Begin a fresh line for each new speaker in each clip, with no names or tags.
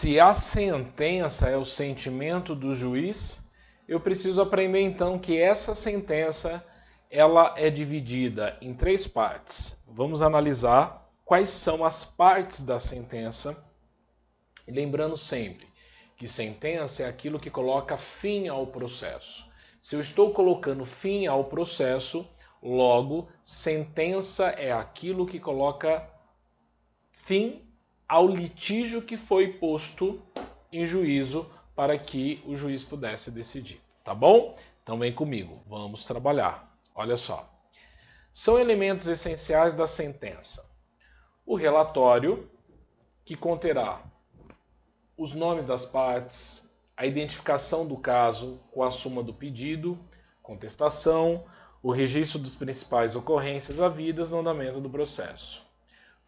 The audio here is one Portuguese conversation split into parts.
se a sentença é o sentimento do juiz, eu preciso aprender então que essa sentença ela é dividida em 3 partes. Vamos analisar quais são as partes da sentença. E lembrando sempre que sentença é aquilo que coloca fim ao processo. Se eu estou colocando fim ao processo, logo, sentença é aquilo que coloca fim ao litígio que foi posto em juízo para que o juiz pudesse decidir. Tá bom? Então vem comigo, vamos trabalhar. Olha só. São elementos essenciais da sentença. O relatório, que conterá os nomes das partes, a identificação do caso com a suma do pedido, contestação, o registro das principais ocorrências havidas no andamento do processo.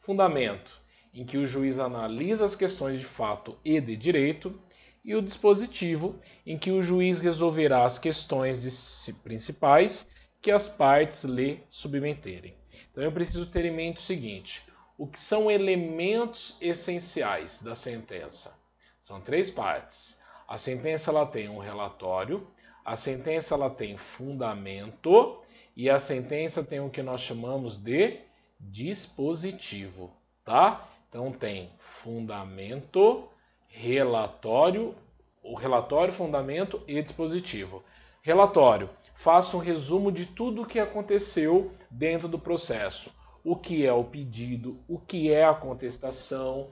Fundamento, em que o juiz analisa as questões de fato e de direito, e o dispositivo, em que o juiz resolverá as questões principais que as partes lhe submeterem. Então eu preciso ter em mente o seguinte: o que são elementos essenciais da sentença? São 3 partes. A sentença ela tem um relatório, a sentença ela tem fundamento e a sentença tem o que nós chamamos de dispositivo, tá? Então tem fundamento, relatório, o relatório, fundamento e dispositivo. Relatório, faça um resumo de tudo o que aconteceu dentro do processo. O que é o pedido, o que é a contestação,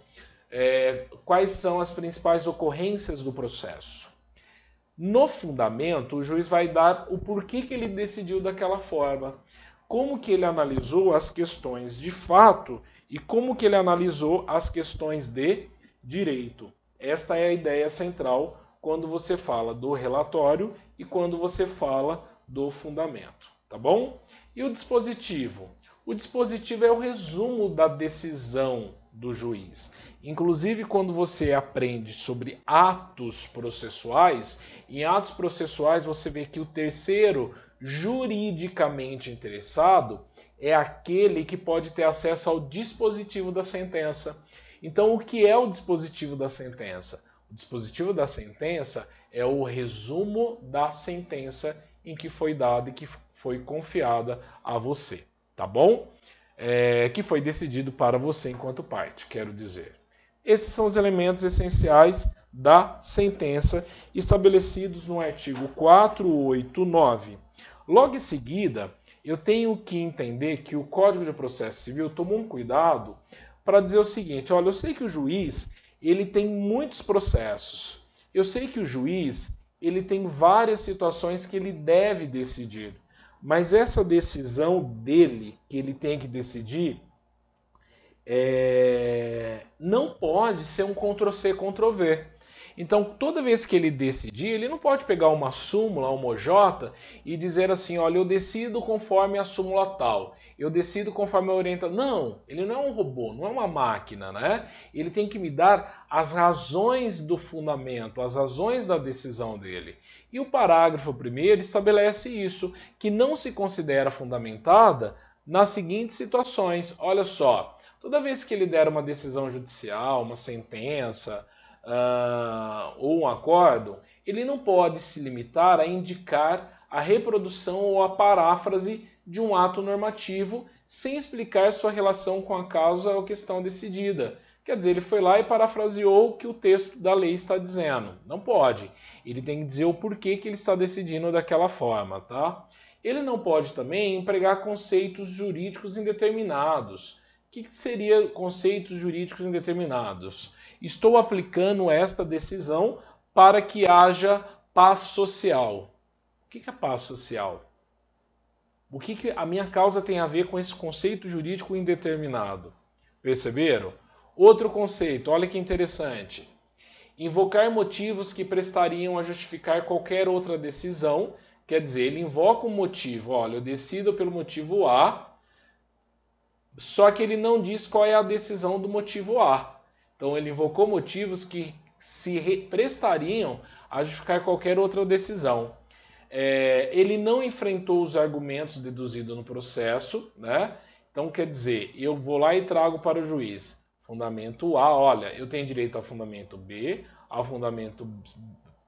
quais são as principais ocorrências do processo. No fundamento, o juiz vai dar o porquê que ele decidiu daquela forma, como que ele analisou as questões de fato e como que ele analisou as questões de direito. Esta é a ideia central quando você fala do relatório e quando você fala do fundamento, tá bom? E o dispositivo? O dispositivo é o resumo da decisão do juiz. Inclusive, quando você aprende sobre atos processuais, em atos processuais você vê que o terceiro juridicamente interessado é aquele que pode ter acesso ao dispositivo da sentença. Então, o que é o dispositivo da sentença? O dispositivo da sentença é o resumo da sentença em que foi dada e que foi confiada a você, tá bom? Que foi decidido para você enquanto parte, quero dizer. Esses são os elementos essenciais da sentença estabelecidos no artigo 489. Logo em seguida, eu tenho que entender que o Código de Processo Civil tomou um cuidado para dizer o seguinte: olha, eu sei que o juiz ele tem muitos processos. Eu sei que o juiz ele tem várias situações que ele deve decidir. Mas essa decisão dele, que ele tem que decidir, não pode ser um Ctrl-C, Ctrl-V. Então, toda vez que ele decidir, ele não pode pegar uma súmula, uma OJ, e dizer assim, olha, eu decido conforme a súmula tal, eu decido conforme a orientação. Não, ele não é um robô, não é uma máquina, né? Ele tem que me dar as razões do fundamento, as razões da decisão dele. E o parágrafo 1º estabelece isso, que não se considera fundamentada nas seguintes situações. Olha só, toda vez que ele der uma decisão judicial, uma sentença, ou um acórdão, ele não pode se limitar a indicar a reprodução ou a paráfrase de um ato normativo sem explicar sua relação com a causa ou questão decidida. Quer dizer, ele foi lá e parafraseou o que o texto da lei está dizendo. Não pode. Ele tem que dizer o porquê que ele está decidindo daquela forma, tá? Ele não pode também empregar conceitos jurídicos indeterminados. O que seria conceitos jurídicos indeterminados? Estou aplicando esta decisão para que haja paz social. O que é paz social? O que a minha causa tem a ver com esse conceito jurídico indeterminado? Perceberam? Outro conceito, olha que interessante. Invocar motivos que prestariam a justificar qualquer outra decisão. Quer dizer, ele invoca um motivo. Olha, eu decido pelo motivo A, só que ele não diz qual é a decisão do motivo A. Então ele invocou motivos que se prestariam a justificar qualquer outra decisão. Ele não enfrentou os argumentos deduzidos no processo, né? Então quer dizer, eu vou lá e trago para o juiz. Fundamento A, olha, eu tenho direito ao fundamento B,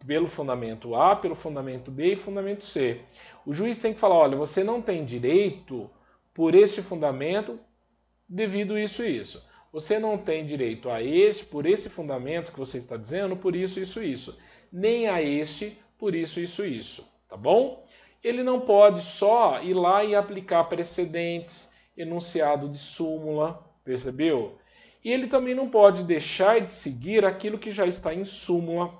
pelo fundamento A, pelo fundamento B e fundamento C. O juiz tem que falar, olha, você não tem direito por este fundamento devido isso e isso. Você não tem direito a este por esse fundamento que você está dizendo, por isso, isso, isso. Nem a este por isso, isso, isso. Tá bom? Ele não pode só ir lá e aplicar precedentes, enunciado de súmula, percebeu? E ele também não pode deixar de seguir aquilo que já está em súmula,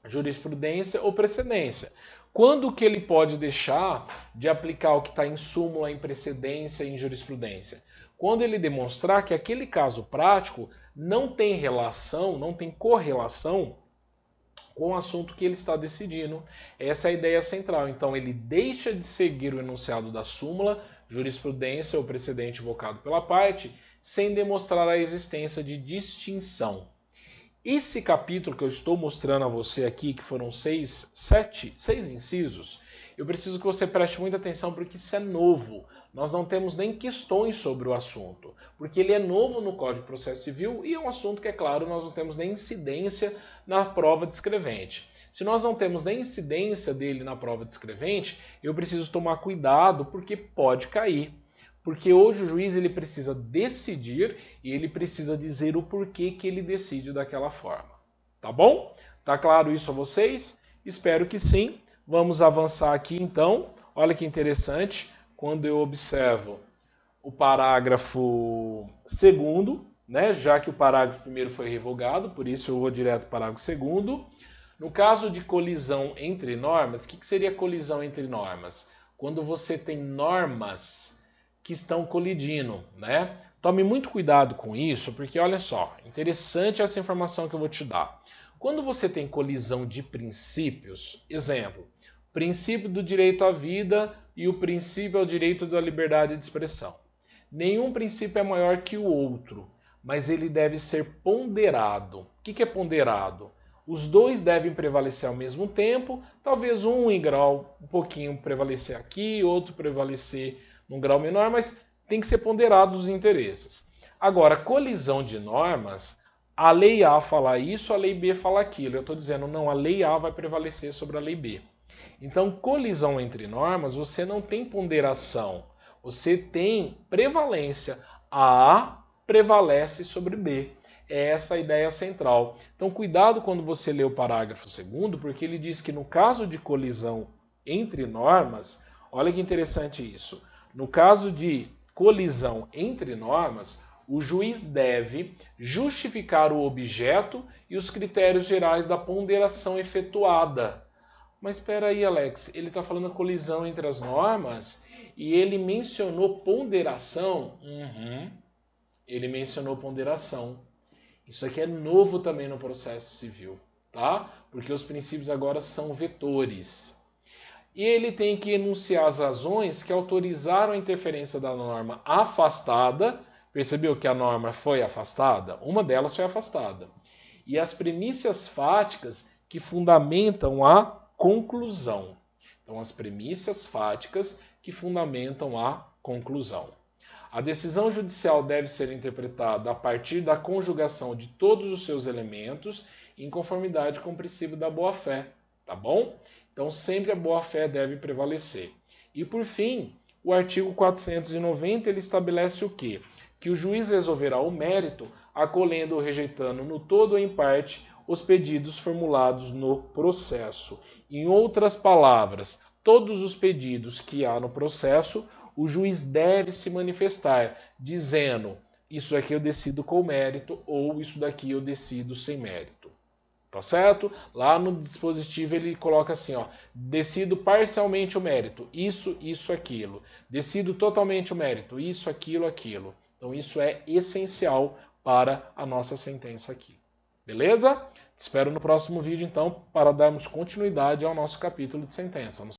jurisprudência ou precedência. Quando que ele pode deixar de aplicar o que está em súmula, em precedência e em jurisprudência? Quando ele demonstrar que aquele caso prático não tem relação, não tem correlação com o assunto que ele está decidindo. Essa é a ideia central. Então ele deixa de seguir o enunciado da súmula, jurisprudência ou precedente invocado pela parte, sem demonstrar a existência de distinção. Esse capítulo que eu estou mostrando a você aqui, que foram seis incisos, eu preciso que você preste muita atenção porque isso é novo. Nós não temos nem questões sobre o assunto, porque ele é novo no Código de Processo Civil e é um assunto que, é claro, nós não temos nem incidência na prova descrevente. Se nós não temos nem incidência dele na prova descrevente, eu preciso tomar cuidado porque pode cair. Porque hoje o juiz ele precisa decidir e ele precisa dizer o porquê que ele decide daquela forma. Tá bom? Tá claro isso a vocês? Espero que sim. Vamos avançar aqui então. Olha que interessante. Quando eu observo o parágrafo 2º, né, já que o parágrafo 1º foi revogado, por isso eu vou direto para o parágrafo 2º. No caso de colisão entre normas, o que seria colisão entre normas? Quando você tem normas que estão colidindo, né? Tome muito cuidado com isso, porque olha só, interessante essa informação que eu vou te dar. Quando você tem colisão de princípios, exemplo, princípio do direito à vida e o princípio ao direito da liberdade de expressão. Nenhum princípio é maior que o outro, mas ele deve ser ponderado. O que é ponderado? Os dois devem prevalecer ao mesmo tempo, talvez um em grau um pouquinho prevalecer aqui, outro prevalecer num grau menor, mas tem que ser ponderados os interesses. Agora, colisão de normas, a lei A fala isso, a lei B fala aquilo. Eu estou dizendo, não, a lei A vai prevalecer sobre a lei B. Então, colisão entre normas, você não tem ponderação, você tem prevalência. A prevalece sobre B. É essa a ideia central. Então, cuidado quando você lê o parágrafo 2º, porque ele diz que no caso de colisão entre normas, olha que interessante isso. No caso de colisão entre normas, o juiz deve justificar o objeto e os critérios gerais da ponderação efetuada. Mas espera aí, Alex, ele está falando colisão entre as normas e ele mencionou ponderação? Ele mencionou ponderação. Isso aqui é novo também no processo civil, tá? Porque os princípios agora são vetores. E ele tem que enunciar as razões que autorizaram a interferência da norma afastada. Percebeu que a norma foi afastada? Uma delas foi afastada. E as premissas fáticas que fundamentam a conclusão. Então, as premissas fáticas que fundamentam a conclusão. A decisão judicial deve ser interpretada a partir da conjugação de todos os seus elementos em conformidade com o princípio da boa-fé. Tá bom? Então, sempre a boa-fé deve prevalecer. E, por fim, o artigo 490 ele estabelece o quê? Que o juiz resolverá o mérito, acolhendo ou rejeitando no todo ou em parte os pedidos formulados no processo. Em outras palavras, todos os pedidos que há no processo, o juiz deve se manifestar, dizendo isso aqui eu decido com mérito ou isso daqui eu decido sem mérito. Tá certo? Lá no dispositivo ele coloca assim, ó, decido parcialmente o mérito, isso, aquilo. Decido totalmente o mérito, isso, aquilo. Então isso é essencial para a nossa sentença aqui. Beleza? Te espero no próximo vídeo então para darmos continuidade ao nosso capítulo de sentença.